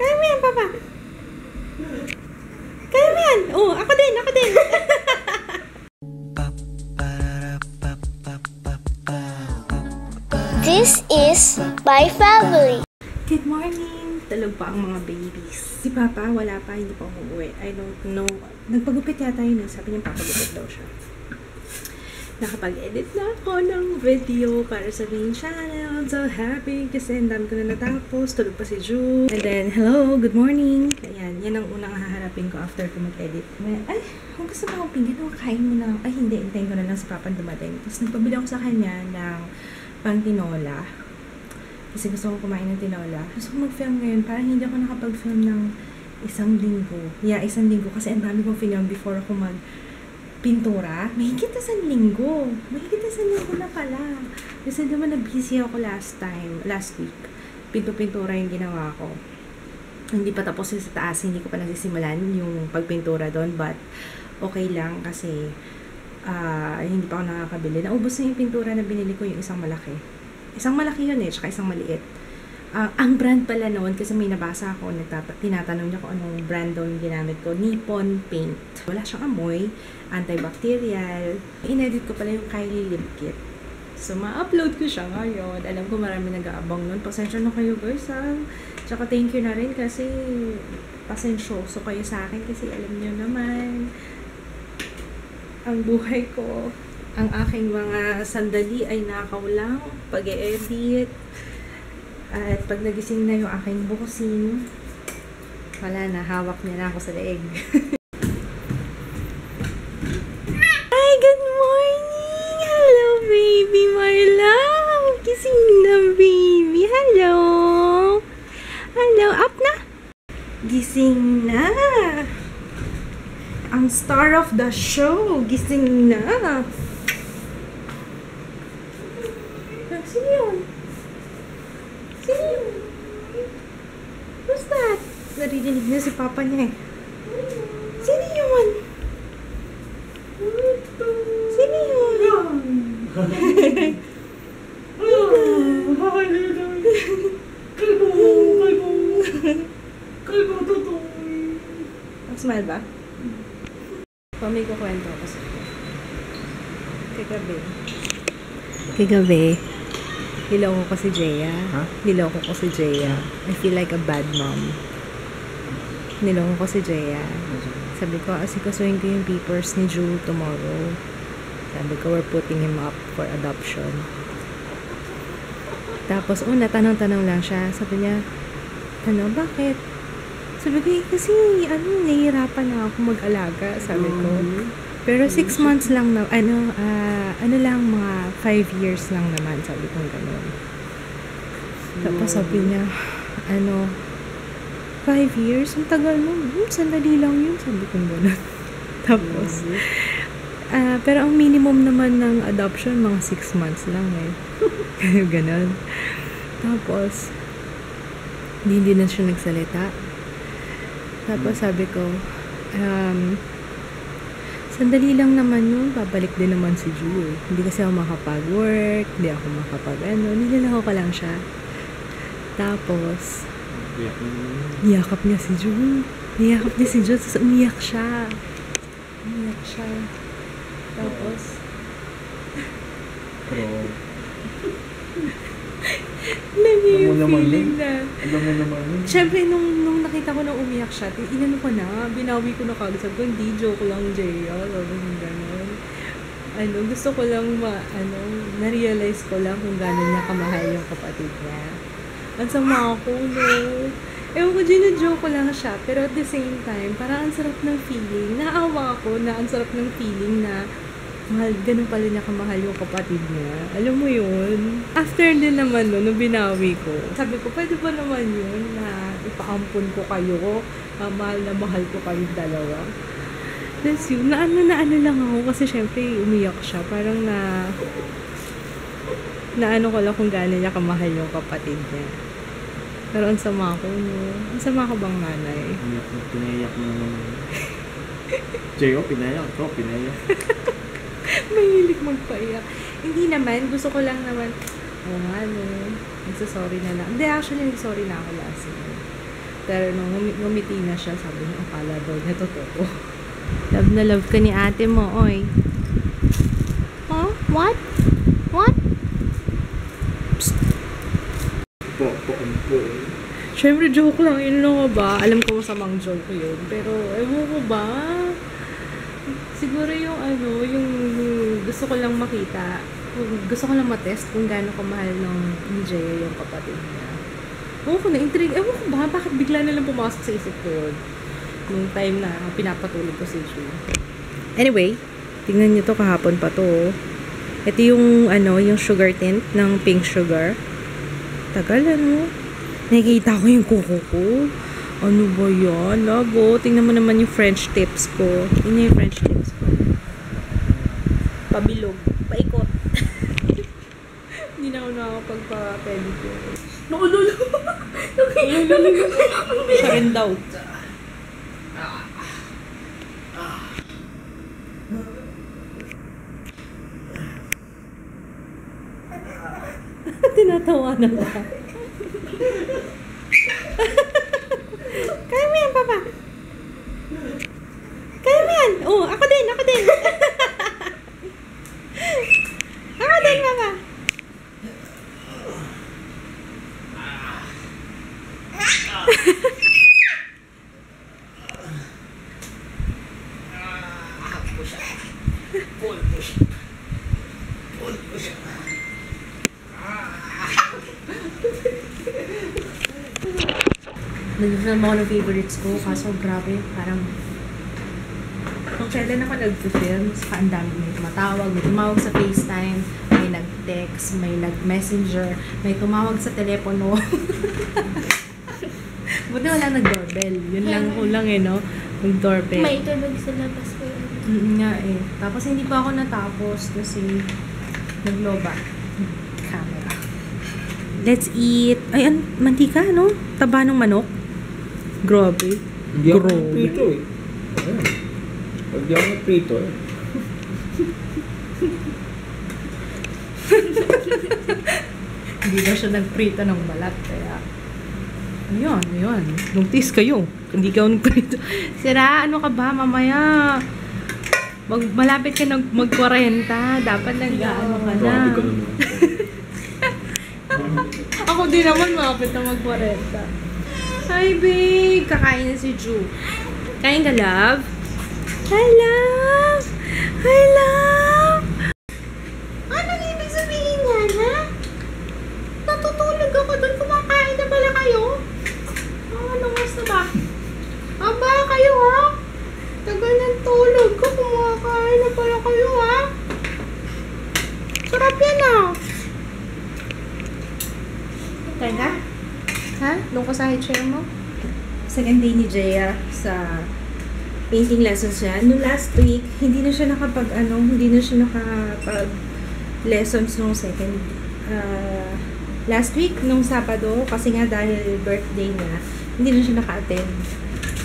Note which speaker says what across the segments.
Speaker 1: Kaya mo yan, Papa. Kaya mo yan. Oh, ako din.
Speaker 2: This is my family.
Speaker 1: Good morning. Tulog pa ang mga babies. Si Papa, wala pa. Hindi pa umuwi. I don't know. Nagpagupit yata yun. Sabi niya, papagupit daw siya. Nakapag-edit na ako ng video para sa main channel. So happy kasi ang dami ko na natapos. Tulog pa si Ju. And then, hello, good morning. Ayan, yan ang unang haharapin ko after ko mag-edit. Ay, kung gusto mo akong pinggan, kain mo na. Ay, hindi. Hintayin ko na lang si Papa dumating. Tapos nagpabili ako sa kanya ng pang-tinola. Kasi gusto ko kumain ng tinola. Gusto ko mag-film ngayon. Parang hindi ako nakapag-film ng isang linggo. Yeah, isang linggo. Kasi ang dami kong film before ako pintura, mahigit na sa linggo. Mahigit na sa linggo na pala. Kasi naman na-busy ako last week. Pinto-pintura yung ginawa ko. Hindi pa tapos sa taas, hindi ko pa nagsisimulan yung pagpintura doon. But, okay lang kasi hindi pa ako nakakabili. Naubos na yung pintura na binili ko, yung isang malaki. Isang malaki yun tsaka isang maliit. Ang brand pala noon, kasi may nabasa ako, tinatanong niya kung anong brand doon ginamit ko, Nippon Paint. Wala siyang amoy, antibacterial. In-edit ko pala yung Kylie Lip Kit. So, ma-upload ko siya ngayon. Alam ko marami nag-aabang nun. Pasensya na kayo guys Tsaka thank you na rin kasi pasensyoso kayo sa akin kasi alam niyo naman, ang buhay ko, ang aking mga sandali ay nakaw lang pag-e-edit. At pag nagising na yung aking bukusin, wala na, hawak niya na ako sa leeg. Hi, good morning! Hello, baby, my love! Gising na, baby! Hello! Hello, up na! Gising na! Ang star of the show, gising na! Sino yun? Who's that? Narinig na si Papa niya eh. Sino yun? Sino yun? Smile ba? Pamay ko kwento ako sa iyo. Kagabi. Niloko ko si Jeya. Huh? Niloko ko si Jeya. I feel like a bad mom. Niloko ko si Jeya. Sabi ko, asikasuhin ko yung papers ni Ju tomorrow. Sabi ko, we're putting him up for adoption. Tapos, tanong-tanong lang siya. Sabi niya, bakit? Sabi ko, kasi, nahihirapan na ako mag-alaga. Sabi ko. Pero 6 months lang na, mga 5 years lang naman, sabi ko gano'n. Tapos sabi niya, 5 years? Ang tagal nun. Sandali lang yun, sabi ko gano'n. Tapos, pero ang minimum naman ng adoption, mga 6 months lang eh. Gano'n. Tapos, hindi na siya nagsalita. Tapos sabi ko, sandali lang naman yun, babalik din naman si Ju eh. Hindi kasi ako makapag-work, hindi ako nilalaho ka lang siya. Tapos, niyakap niya si Ju. Tapos umiyak siya. Tapos, feeling na.
Speaker 3: Alam mo naman yun.
Speaker 1: Siyempre, nung nakita ko na umiyak siya, inano ko na, binawi ko na kagad. Sabi ko, hindi, joke lang, Jeya. Sabi ko, gano'n. Gusto ko lang na-realize ko lang kung gano'n niya kamahal yung kapatid niya. Ang sama ako, no? Ewan ko, gino-joke ko lang siya. Pero at the same time, parang ang sarap ng feeling. Naawa ako na ang sarap ng feeling na ganun pala niya kamahal yung kapatid niya. Alam mo yun? After din naman nung binawi ko, sabi ko, pwede ba naman yun na ipaampun ko kayo? Mahal na mahal ko kayong dalawa. That's yun. Na ano lang ako kasi syempre umiyak siya. Parang naano ko lang kung gano'n niya kamahal yung kapatid niya. Pero ang sama ko, no? Ang sama ko bang nanay?
Speaker 3: Pinayak mo naman. Jeyo, pinayak.
Speaker 1: Mahilig magpaiyak. Hindi naman. Gusto ko lang naman, nagsasorry na lang. Hindi, actually, nagsorry na ako last year. Pero nung ngumiti na siya, sabi niya, akala daw niya totoo. Love na love ka ni ate mo, oy. Huh? What? What? Psst.
Speaker 3: Po.
Speaker 1: Siyempre, joke lang. Yun lang ko ba? Alam ko masamang joke yun. Pero, ewan ko ba? Siguro yung yung gusto ko lang makita. Gusto ko lang matest kung gaano kamahal nung ni Jaya yung kapatid niya. Ewan ko, na-intrigue. Ewan ko ba? Bakit bigla na lang pumasok sa isip ko yun? Nung time na pinapatulog ko si Ju. Anyway, tingnan niyo to, kahapon pa to. Ito yung, yung sugar tint ng pink sugar. Tagal, nakikita ko yung kuko ko. Ano ba yan? Labo, tingnan mo naman yung French tips ko. Yun yung French tips ko. Pabilog. Paikot. Hindi na ako nakakapagpa-pedicure. Nakulolo! Siya rin daw. Tinatawa na ba? Kaya mo yan, Papa. Kaya mo yan. Oh, ako din. Ako din, Papa. Nag-film ako ng favorites ko, kaso grabe, parang kung kailan ako nag-film, ang dami may tumatawag, may tumawag sa FaceTime, may nag-text, may nag-messenger, may tumawag sa telepono. Buti wala nag-doorbell. Yun lang kulang no? Mag-doorbell.
Speaker 2: May tulog sa labas ko yun.
Speaker 1: Nga Tapos hindi pa ako natapos kasi nagloba. Camera. Let's eat. Ay, mantika, no? Taba ng manok. Grabe.
Speaker 3: Hindi ako prito eh. Pag di ako prito eh.
Speaker 1: Hindi daw siya nagprito ng balat. Kaya, ayun. Nungtis kayo. Hindi ka nagprito. Sira, ano ka ba? Mamaya, malapit ka mag-40. Dapat nag-ano ka na.
Speaker 3: Grabe ka naman.
Speaker 1: Ako din naman, malapit na mag-40. Hi, babe! Kakain na si Ju. Kain ka, love? Hi, love! Hi, love!
Speaker 2: Anong ibig sabihin yan, ha? Natutulog ako doon, kumakain na pala kayo?
Speaker 1: Anong oras na ba?
Speaker 2: Aba, kayo, ha? Tagal ng tulog ko, kumakain na pala kayo, ha? Sarap yan, ha?
Speaker 1: Kain ka? Ha? Doon ka sa high chair mo? Second day ni Jaya sa painting lessons niya. Noong last week, hindi na siya nakapag-lessons nung second. Last week, nung Sabado, kasi nga dahil birthday niya, hindi na siya naka-attend.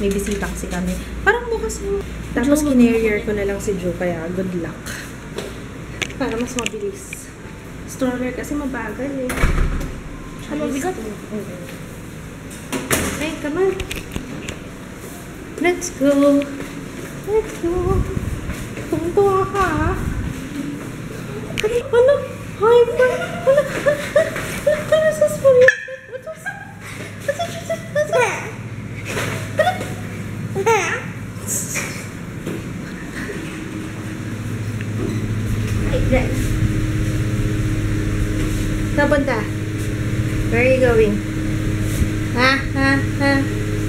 Speaker 1: May bisita kasi kami. Parang bukas mo. Tapos kinarier ko na lang si Joe, kaya good luck. Para mas mabilis. Stroller kasi mabagal
Speaker 2: Ano, bigat?
Speaker 1: Okay, come on. Let's go. Tuntua ka, ha? Ano? Hi, ano? Ano sa spoon? Napunta? Where are you going? Ha?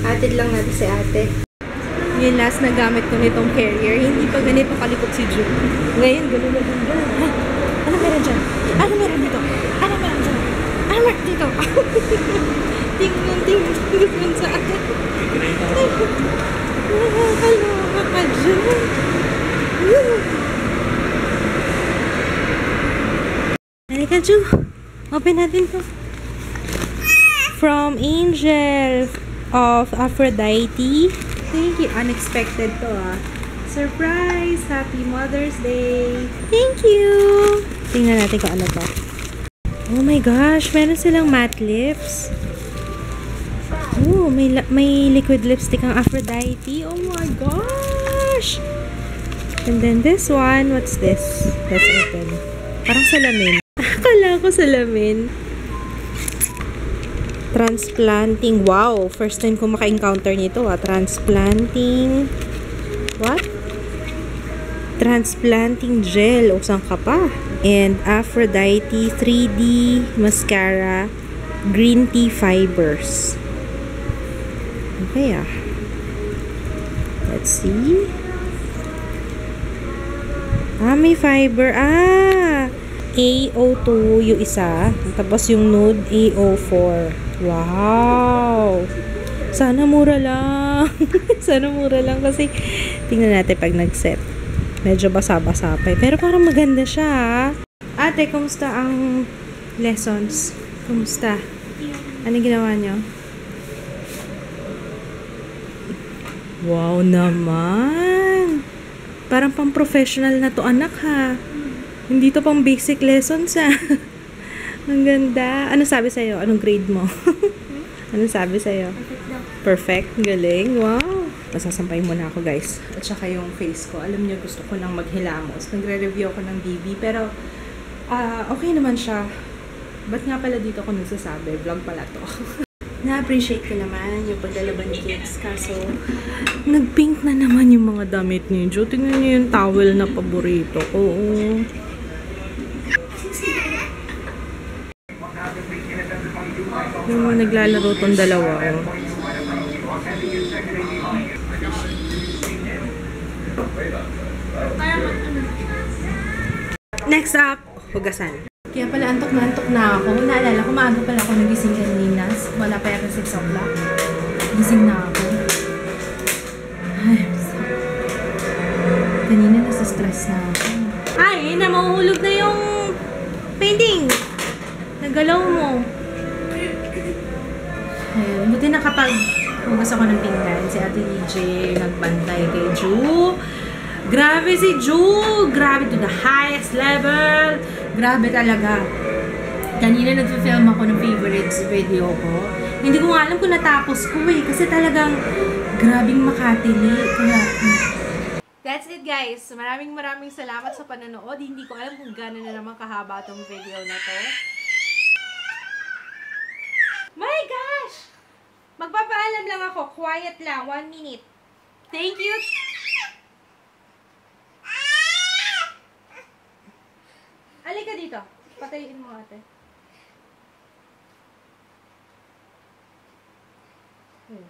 Speaker 1: Atid lang natin si ate. Yung last na gamit ko nitong carrier, hindi pa ganito kalikot si Ju. Ngayon, gano'n na din dyan. Ay, ano meron dyan? Ano meron dito? Ano meron dyan? Ano meron dito? Tingnan sa atin. Nakakaloka ka dyan. Halika, Ju. Open natin to. From Angel of Aphrodite. Thank you. Unexpected to, Surprise! Happy Mother's Day! Thank you! Tingnan natin kung ano to. Oh my gosh! Meron silang matte lips. Ooh! Oh, may liquid lipstick ang Aphrodite. Oh my gosh! And then this one, what's this? Let's open. Parang salamin. Akala ko salamin. Transplanting. Wow! First time ko maka-encounter nito ah. Transplanting. What? Transplanting gel. O, saan ka pa? And Aphrodite 3D mascara. Green tea fibers. Okay ah. Let's see. May fiber. AO2 yung isa. Tapos yung nude AO4. Wow! Sana mura lang. Sana mura lang kasi tingnan natin pag nag-set. Medyo basa-basa pa. Pero parang maganda siya. Ate, kumusta ang lessons? Kumusta? Anong ginawa niyo? Wow naman! Parang pang-professional na to anak ha. Hindi to pang basic lessons ha. Ang ganda. Ano sabi sa'yo? Anong grade mo? Ano sabi sa'yo? Perfect. Galing. Wow. Masasampay muna ako guys. At saka yung face ko. Alam niyo gusto ko nang maghilamos. Nagre-review ako ng BB. Pero okay naman siya. Ba't nga pala dito ako nagsasabi? Vlog pala to. Na-appreciate ko naman yung paglalaban ni Kids. Kaso, nag-pink na naman yung mga damit ni Jo. Tingnan niyo yung towel na paborito ko. Yung mga naglalaro tong dalawa. Next up, hugasan. Kaya pala antok na ako. Naalala ko, maaga pala ako nagising kanina. Wala pa yata 6 o'clock. Gising na ako. Ay, kanina nasa stress na ako. Ay, mahuhulog na yung painting. Nagalaw mo. Ayun, buti na kapag hugas ako ng pinggan, si Ate DJ nagbantay kay Ju. Grabe si Ju! Grabe to the highest level! Grabe talaga. Kanina nag-film ako ng favorites video ko. Hindi ko nga alam kung natapos ko kasi talagang grabing makatili. Kaya, that's it guys. Maraming salamat sa panonood. Hindi ko alam kung gano'n na naman kahaba tong video na to. My gosh! Magpapaalam lang ako. Quiet lang. 1 minute. Thank you. Halika dito. Patayin mo ate.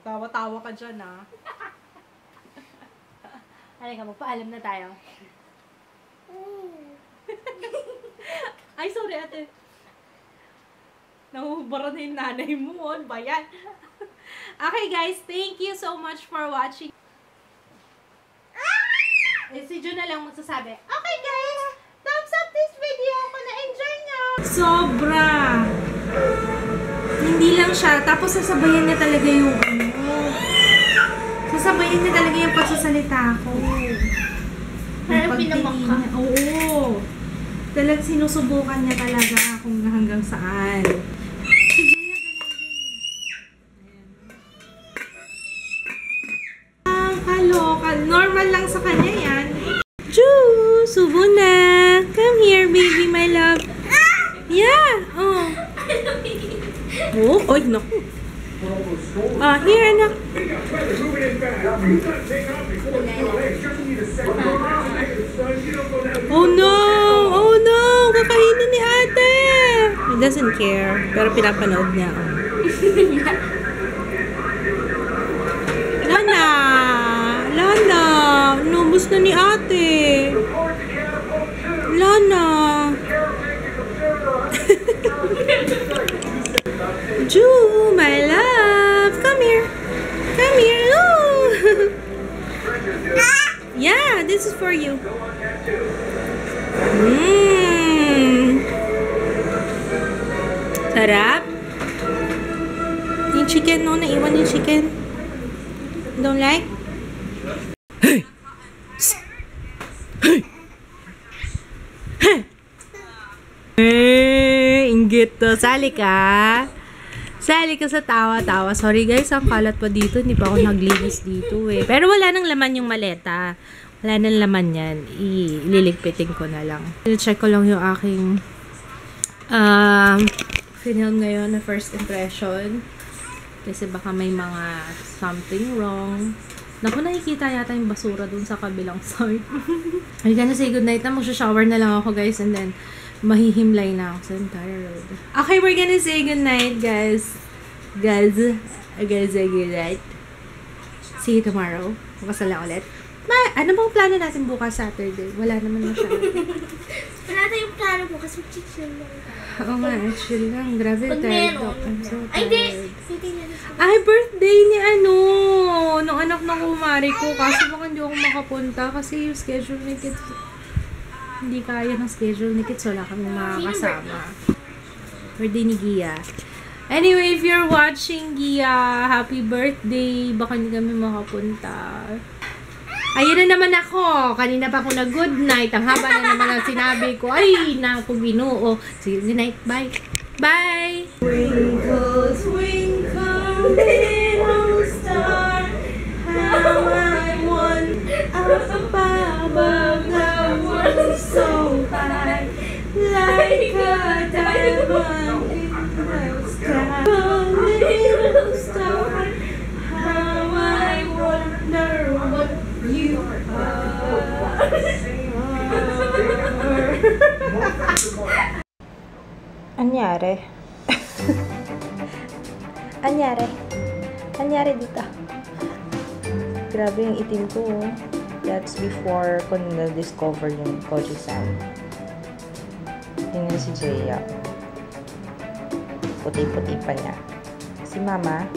Speaker 1: Tawa-tawa ka dyan ah. Halika, magpaalam na tayo. Ay, sorry ate. Nahuhubara na yung nanay mo. Ano ba yan? Okay guys, thank you so much for watching. Si Jun na lang magsasabi. Okay guys, thumbs up this video kung na-enjoy nyo. Sobra. Hindi lang siya. Tapos sasabayan niya talaga yung sasabayan niya talaga yung pagsasalita ko.
Speaker 2: Parang pinamak ka.
Speaker 1: Oo. Talagang sinusubukan niya talaga kung hanggang saan. Normal lang sa kanya yan. Ju! Subo na! Come here, baby, my love. Yeah! Oh! Oh! Oy, naku! Here, anak. Oh no! Oh no! Kakainin ni ate! He doesn't care. Pero pinapanood niya. Lana! Nubos na ni ate. Lana! Ju, my love! Come here! Come here! Ooh. Yeah, this is for you. Sarap! Yung chicken, no? Naiwan yung chicken. Don't like? Hey! Hey! Hey! Hey! Inggit to. Sali ka. Sali ka sa tawa-tawa. Sorry guys, ang kalat pa dito. Hindi pa ako naglinis dito eh. Pero wala nang laman yung maleta. Wala nang laman yan. Ililigpitin ko na lang. Check ko lang yung aking film ngayon na first impression. Kasi baka may mga something wrong. Naku, nakikita yata yung basura dun sa kabilang side. I'm gonna say goodnight na. Magsha-shower na lang ako guys. And then, mahihimlay na ako. So, I'm tired. Okay, we're gonna say goodnight guys. Guys, I'm gonna say goodnight. See you tomorrow. Bukas na lang ulit. Ano bang plano natin bukas Saturday? Wala naman masyado.
Speaker 2: Wala tayong plano po kasi chill lang.
Speaker 1: Oo nga, chill lang. Grabe,
Speaker 2: Pag
Speaker 1: tired
Speaker 2: meron.
Speaker 1: ako. I'm so
Speaker 2: Ay, di.
Speaker 1: tired. Ay, birthday ni nung anak ng kumari ko. Kaso baka hindi ako makapunta kasi yung schedule ni Kids, hindi kaya ng schedule ni Kids. Wala kami makakasama. Birthday ni Gia. Anyway, if you're watching, Gia, happy birthday. Baka hindi kami makapunta. Ayun na naman ako. Kanina pa ako na good night. Ang haba na naman ang sinabi ko. Ay, naku, Ginoo. See you tonight. Bye. Bye! Twinkle, twinkle, little star, how I wonder up above the world so high, like a diamond in the sky. Little star, how I wonder what you are. Anyari? Anyari dito? Grabe yung itim ko. That's before ko na-discover yung Koji-san. Tingnan si Jeya. Puti-puti pa niya. Si Mama,